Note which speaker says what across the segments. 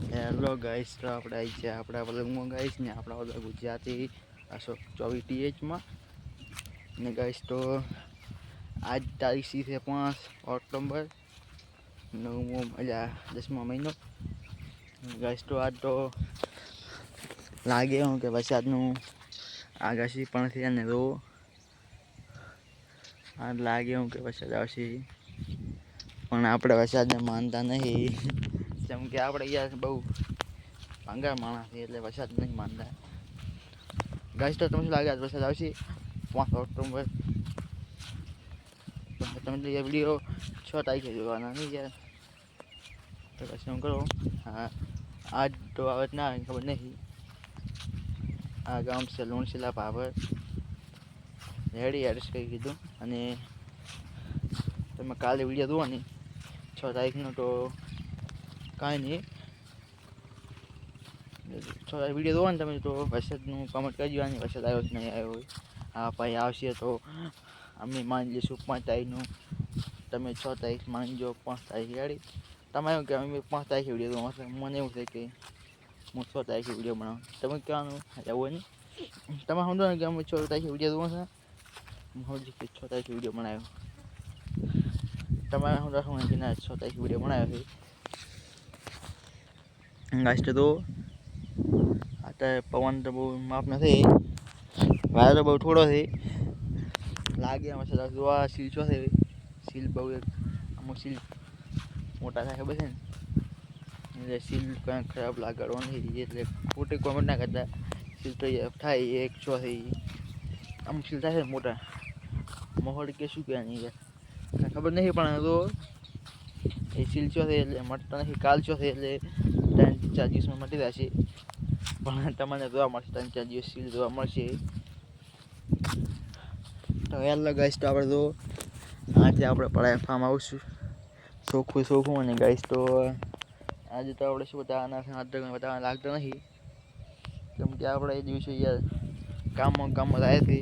Speaker 1: Hello guys, તો આપણે આવી છે આપણા પલંગમાં ગાઈસ ને આપણા બધા ગુજરાતી અશોક 24TH ને ગાઈસ. તો આજ તારીખ છે 5 ઓક્ટોબર 10મો મહિનો ગાઈસ. તો આજ તો લાગે હું કે વરસાદનું આગાશી પણ છે ને તો આજ લાગે હું કે વરસાદ આવશે, પણ આપણે વરસાદને માનતા નહીં. જેમ કે આપણે યાર બહુ ભંગાર માણસ છે એટલે વરસાદ નહીં માનતા ગાઈસ. તો તમને શું લાગે આજ વરસાદ આવશે 5 ઓક્ટોબર? તમે તો એ વિડીયો 6 તારીખે જોવાના નહીં યાર. તો પછી શું કરો? હા, આજ તો આવે ના ખબર નહીં. આ ગામ છે લુણશીલા પાપર રેડી એડ્રેસ કહી કીધું. અને તમે કાલે વિડીયો જુઓ ને 6 તારીખનો, તો કાંઈ નહીં 6 તારીખ વિડીયો જુઓ ને તમે, તો વરસાદનું કમેન્ટ કરી દેવાની વરસાદ આવ્યો કે નહીં આવ્યો હોય. હા ભાઈ આવશે તો અમે માની લઈશું 5 તારીખનું. તમે 6 તારીખ માનજો, 5 તારીખ રેડી. તમે એવું કે અમે 5 તારીખે વિડીયો જોવા, મને એવું છે કે હું 6 તારીખે વિડીયો બનાવું. તમે કહેવાનું એવું નહીં. તમે સમજો ને કે અમે 6 તારીખે વિડીયો જોવા છે, હું કે 6 તારીખે વિડીયો બનાવ્યો. તમારે શું રાખવાનું કે ના 6 તારીખે વિડીયો બનાવ્યો છે ગાઈસ. તો અત્યારે પવન તો બહુ માપ નથી, વાયર તો બહુ થોડો છે. લાગે વરસાદ જોવા સીલ છો છે. સીલ બહુ અમુક સીલ મોટા થાય ખબર છે ને, એટલે સીલ કંઈક ખરાબ લાગવાનો નહીં. એટલે ખોટી કોમેન્ટ ના કરતા. સીલ તો થાય એક છો છે, અમુક સીલ થાય છે મોટા મહોડ કે શું કહેવાય નહીં યાર ખબર નહીં. પણ તો એ સીલ છો છે એટલે મટતા નથી. કાલ છો છે એટલે 3-4 દિવસમાં મટી જશે. પણ તમને જોવા મળશે 3-4 દિવસ સીલ જોવા મળશે. તો યાર ગાઈસ, તો આપણે તો આજે આપણે પડાય ફાર્મ હાઉસ ચોખ્ખું અને ગાઈસ. તો આજે તો આપણે શું બતાવવાના છે, આજે કંઈ બતાવવા લાગતો નહીં. કેમ કે આપણે એ દિવસે યાર કામમાં થાય છે.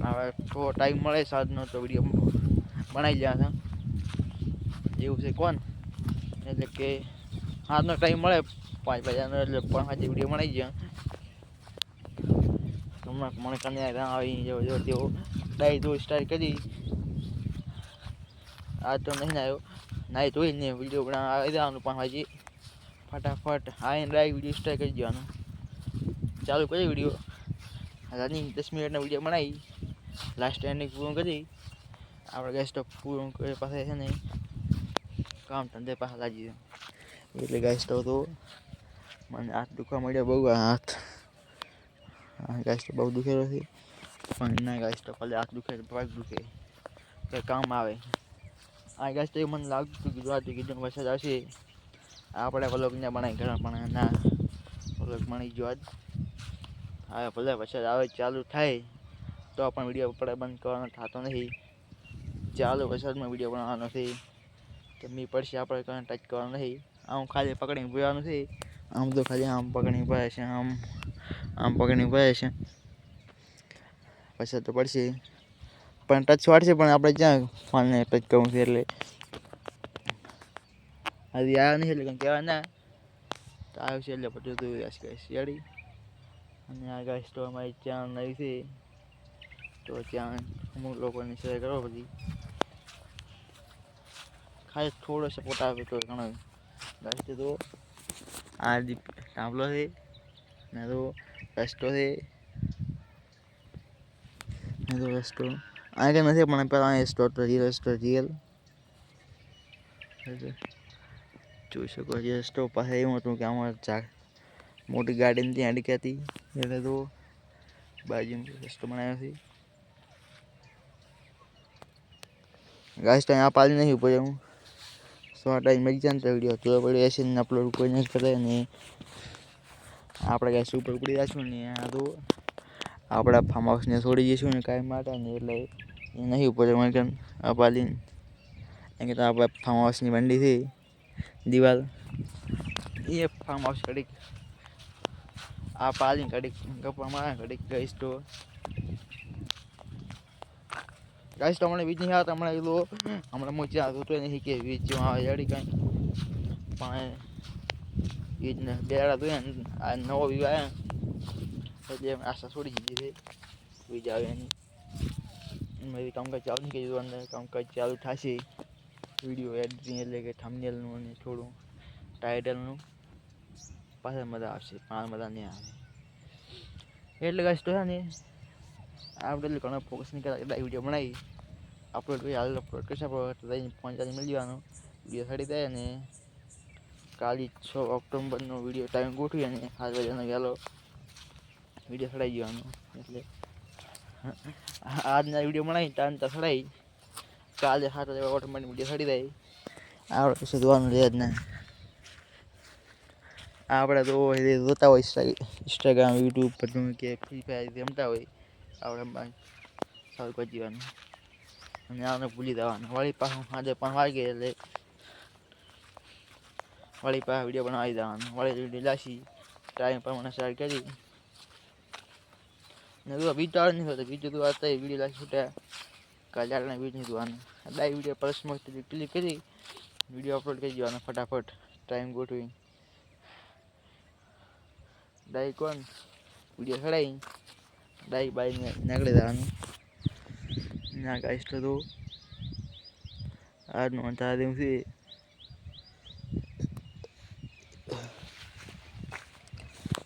Speaker 1: હવે થોડો ટાઈમ મળે સાંજનો તો વિડીયો બનાવી ગયા છે એવું છે કોણ. એટલે કે સાંજનો ટાઈમ મળે 5 વાગ્યાનો, એટલે 5 વાગે વિડીયો બનાવી ગયા. મને કન્યા આવી જો તેઓ ડાઈ તો સ્ટાર્ટ કરી. આ તો નહીં આવ્યો નાઈ ધોઈને વિડીયો બનાવવા આવી જવાનું 5 વાગે. ફટાફટ આવીને ડાઈ વિડીયો સ્ટાર્ટ કરી દેવાનું. ચાલુ કરી વિડીયો રનિંગ 10 મિનિટનો વિડીયો બનાવી લાસ્ટ એન્ડિંગ પૂરું કરી આપણે ગેસ તો પૂરું કરી પાસે છે ને કામ ધંધે પાછા લાગી જાય. એટલે ગેસ તો મને હાથ દુખવા મળ્યો બહુ. હાથ ગેસ તો બહુ દુખેલો છે, પણ ના ગેસ તો ભલે હાથ દુખે પગ દુખે કંઈ કામ આવે. આ ગેસ તો મને લાગતું હતું ગુજરાતી કીધું વરસાદ આવશે આપણે વ્લોગને બનાવી ઘણા, પણ ના વ્લોગ બની ગયો આજ. હા ભલે વરસાદ આવે ચાલુ થાય તો પણ વિડીયો આપણે બંધ કરવાનો થતો નથી. ચાલુ વરસાદમાં વિડીયો બનાવવાનો છે તો મી પડશે આપણે કંઈ ટચ કરવાનું નહીં. આમ ખાલી પકડીને ભરવાનું છે. આમ તો ખાલી આમ પકડીને ભરે છે, આમ પકડીને ભરે છે. વરસાદ તો પડશે પણ ટચ વાળશે, પણ આપણે ક્યાં ફોનને ટચ કરવું છે. એટલે હજી આવ્યો નહીં એટલે કંઈ કહેવાય ના. તો આવ્યો છે એટલે બધું જોઈ રહ્યા છે શિયાળી. અને આ ગાઈસ તો અમારી ચેનલ નવી છે, તો ત્યાં અમુક લોકોની શેર કરો બધી. ખાલી થોડો સપોર્ટ આવે તો ઘણો ગાઈસ. તો આ ટાબલો છે ને તો રસ્તો છે ને તો રસ્તો આ કંઈ નથી, પણ પહેલાં રસ્તો રિયલ જોઈ શકો છો. રસ્તો પાસે એવું હતું કે આમાં મોટી ગાડીને ત્યાં અડકી હતી, એટલે તો બાજુમાં રસ્તો બનાવ્યો છે ગાઈસ. તો અહીંયા પાલી નહીં ઉપર હું 100 ટાઈમ મળી જાય ને તો વિડીયો તો પડ્યો હશે ને અપલોડ કોઈ નહીં કરે. ને આપણે ગાઈસ ઉપર ઉપડી જઈશું ને આ તો આપણા ફાર્મ હાઉસને છોડી જઈશું ને કાંઈ માટે ને, એટલે એ નહીં ઉપર આ પાલીને એમ કે આપણા ફાર્મ હાઉસની બંડી છે દિવાલ, એ ફાર્મ હાઉસ કડીક આ પાલીને કડીક ગપ્પા મારે કડીક ગાઈસ. તો ગાઈસ તો હમણાં વીજ નહીં આવતા. હમણાં મોચા જોતો નહીં કે વીજ જેવું આવે જડી કાંઈ, પણ એ જ ને બેડા તો આ નવો વ્યૂ આવ્યા એટલે આશા છોડી દીધી છે બીજા આવે એની મેં કામકાજ ચાલુ નહીં કીધું અંદર કામકાજ ચાલુ થશે વિડીયો એડિટિંગ એટલે કે થંબનેલનું અને થોડું ટાઇટલનું પાછળ મજા આવશે પણ મજા નહીં આવે એટલે ગાઈસ તો છે ને આપણે ઘણો ફોકસ નહીં કરતા એટલા વિડીયો બનાવી અપલોડ કરી હાલ અપલોડ કરશે આપણે ફોન ચાર્જ મળી જવાનો વિડીયો છડી દે અને કાલે 6 ઓક્ટોબરનો વિડીયો ટાઈમ ગોઠવી અને 7 વાગ્યાનો વહેલો વિડીયો છડાઈ જવાનો એટલે આજના વિડીયો બનાવી ટાઈમ તો છડાઈ કાલે 7 વાગે ઓટોમેટિક વિડીયો છડી દે આપણે કશું જોવાનું રહે જ ના આપણે તો જોતા હોય ઇન્સ્ટાગ્રામ યુટ્યુબ પર કે ફ્રી ફાયર રમતા હોય આપણે સારું કરી દેવાનું અને આને ભૂલી જવાનું વળી પાછું સાંજે 5 વાગે એટલે વળી પાછા વિડીયો બનાવી દેવાનું વળી વિડીયો લાસી ટાઈમ પ્રમાણે સ્ટાર્ટ કરી ને તો વિચાર નહીં થતો બીજું તો આ વિડીયો લાસી છૂટ્યા કાલે આગળના વિડીયો નહીં જોવાનું ડાય વિડીયો પર્સમાં ક્લિક કરી વિડીયો અપલોડ કરી દેવાનો ફટાફટ ટાઈમ ગોઠવી ડાઈ કોણ વિડીયો ચડાવી ડાઈ બાઈને નીકળી જવાનું ના ગાઈસ તો આજનું અંધાર દેવું છે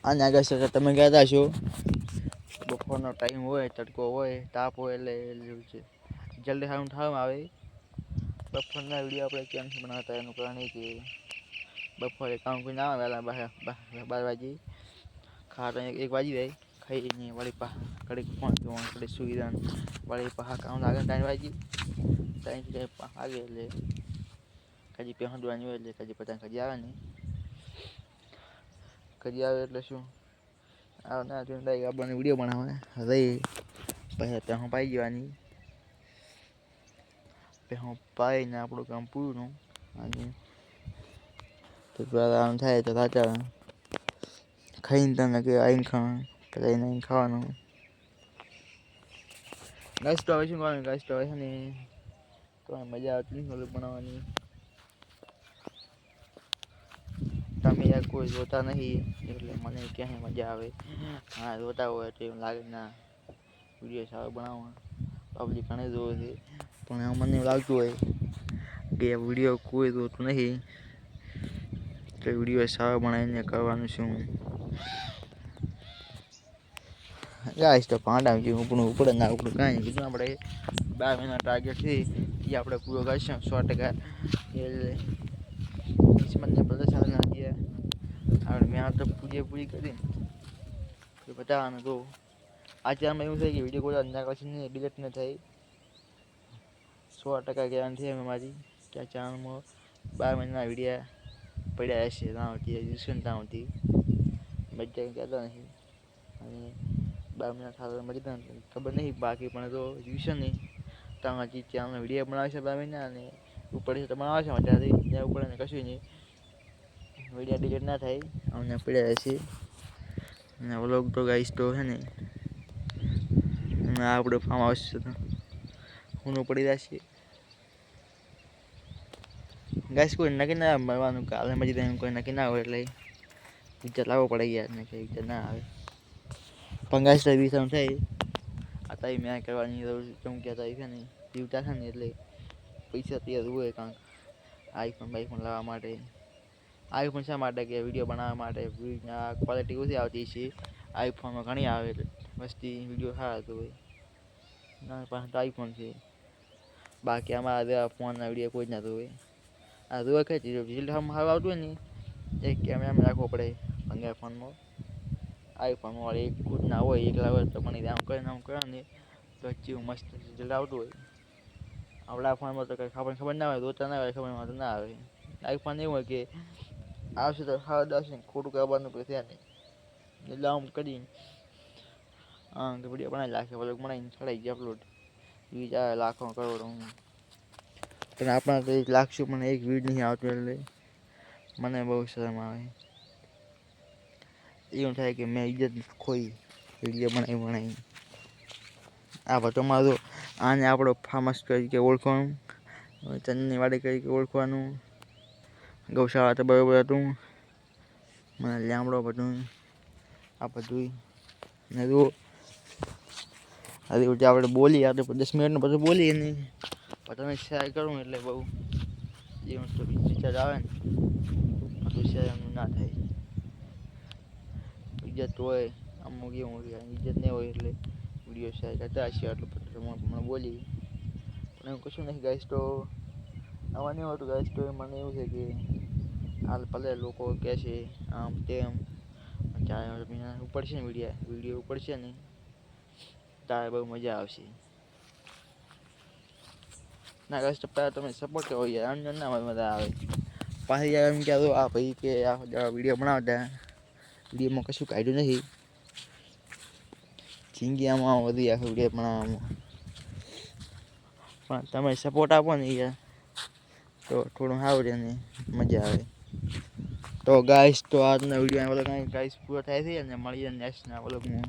Speaker 1: અને ગાઈસ તમે કહેતા છો બપોરનો ટાઈમ હોય તડકો હોય તાપ હોય એટલે જલ્દી સારું થવામાં આવે બપોરના વિડીયો આપણે કેમ બનાવતા એનું કારણ એ કે બપોરે કામ કરીને આવે વહેલા 12 વાગે ખાતા 1 વાગી જાય ખાઈને વળી પા કડીક ફોન જોવાનું કડીક સુવિધા વળી પાછા કામ લાગે 3 વાગી 3 વાગે એટલે કદી પહેરવાની હોય એટલે કદી પતંગ કદી આવે નહીં કદી આવે એટલે શું આવે ના જોઈને ડાયરેક્ટ આપણને વિડીયો બનાવે રહી પછી પહે પાઈ જવાની પહે પાઈને આપણું કામ પૂરું અને તો આમ થાય તો સાચા ખાઈને તને કે આવીને ખાવાનું લઈને આવીને ખાવાનું ગાઈસ તો હવે શું કરવાનું ગાઈસ તો છે ને કોઈ મજા આવતી નહીં ઓલું બનાવવાની તમે યાર કોઈ જોતા નહીં એટલે મને ક્યાંય મજા આવે હા જોતા હોય તો એમ લાગે ના વિડીયો સારો બનાવવા પબ્લિક ઘણી જોવે છે પણ મને એવું લાગતું હોય કે વિડીયો કોઈ જોતું નહીં તો વિડીયો સારો બનાવીને કરવાનું શું ગાઈસ તો પાંડા ઉપડે ના ઉપડે કાંઈ કીધું આપણે 12 મહિના ટાર્ગેટ છે એ આપણે પૂરો કરીશું 100% એટલે કિસ્મતને પ્રદર્શન ના દે આપણે મહેનત તો પૂરી કરી તો બતાવવાનું તો આ ચેનલમાં એવું છે કે વિડીયો કોઈ અંદાજ પછી ડિલીટ ન થાય 100% ગેરંટી છે મારી કે આ ચેનલમાં 12 મહિના વિડીયો પડ્યા હશે ત્યાં સુધી એડિશન ત્યાં સુધી મજા કહેતા નહીં અને 12 મહિના થતા મળી જાય ખબર નહીં બાકી પણ તો જોઈશે નહીં ત્યાં હજી ચેનલનો વિડીયો બનાવે છે 12 મહિના અને ઉપર છે તો બનાવે છે મજાથી ત્યાં ઉપર ને કશું નહીં વિડીયો ડિલીટ ના થાય અમને પડ્યા હશે અને વ્લોગ તો ગાઈસ તો છે ને આપણે ફાર્મ હાઉસ હું પડી જશે ગાઈસ કોઈ નક્કી ના મળવાનું કાલે મજી જાય કોઈ નક્કી ના હોય એટલે વિચાર લાવવો પડે યાર ને કે વિચાર ના આવે પણ ગાઈસ તો વિચાર થાય આ તારી મેં કરવાની જરૂર ચમક્યા તારી છે ને જીવતા છે ને એટલે પૈસા તૈયાર હોય કાંક આઈફોન લાવવા માટે આઈફોન શા માટે કે વિડીયો બનાવવા માટે ક્વોલિટી ઓછી આવતી છે આઈફોનમાં ઘણી આવે વસ્તી વિડીયો સારા તો હોય ના પાસે તો આઈફોન છે બાકી અમારા જેવા ફોનના વિડીયો કોઈ જ ના હોય આ જોવા કઈ રિઝલ્ટ સારું આવતું હોય ને એક કેમેરામાં રાખવો પડે 15 ફોનમાં આઈફોનમાં વાળી એક ખુદ ના હોય એકલા હોય તો પણ આમ કરે ને તો કેવું મસ્ત રિઝલ્ટ આવતું હોય આપણા ફોનમાં તો કંઈ ખબર ના હોય જોતા ના હોય ખબર તો ના આવે આઈફોન એવું હોય કે આવશે તો સારું આવશે ને ખોટું કરવાનું કોઈ થયા નહીં એટલે આમ કરી હા કે વિડીયો બનાવી લાખે વ્લોગ બનાવીને ચડાવી ગયા અપલોડ વ્યૂઝ આવે લાખો કરોડો પણ આપણા તો 1 લાખ પણ એક વ્યૂઝ નહીં આવતું એટલે મને બહુ શરમ આવે એવું થાય કે મેં ઇજ્જત ખોઈ વિડીયો બનાવી આ બધો મારો આને આપણો ફેમસ તરીકે ઓળખવાનું ચંદની વાડી તરીકે ઓળખવાનું ગૌશાળા તો બરાબર હતું મને લામડો બધું આ બધું ને જો આજે આપણે બોલીએ આપણે 10 મિનિટનું પછી બોલીએ ને તમે શેર કરું એટલે બહુ જે વસ્તુ વિચાર આવે ને તો શેર એમનું ના થાય. ઇજ્જત હોય અમુક એવું ઇજ્જત નહીં હોય એટલે વિડીયો શેર કરતા હશે આટલું બધું બોલી પણ એવું કશું નથી ગાઈસ. તો આમાં નહીં હોતું ગાઈસ. તો મને એવું છે કે હાલ ભલે લોકો કહે છે આમ તેમ જ્યારે ઉપડશે ને વિડીયો ઉપડશે ને ત્યારે બહુ મજા આવશે. ના ગાઈસ તો પહેલાં તમે સપોર્ટ કરો યાર, અમને ના મજા આવે. પાછી યાર એમ કહેતો આ ભાઈ કે આ વિડીયો બનાવતા વિડીયોમાં કશું કાઢ્યું નથી. જિંદગી આમાં વધી આખી વિડીયો બનાવવામાં પણ તમે સપોર્ટ આપો ને યાર તો થોડું સારું રહે ને મજા આવે. તો ગાઈસ તો આજનો વિડીયો કાંઈ ગાઈસ પૂરો થાય છે અને મળીએ નેક્સ્ટના વ્લોગમાં.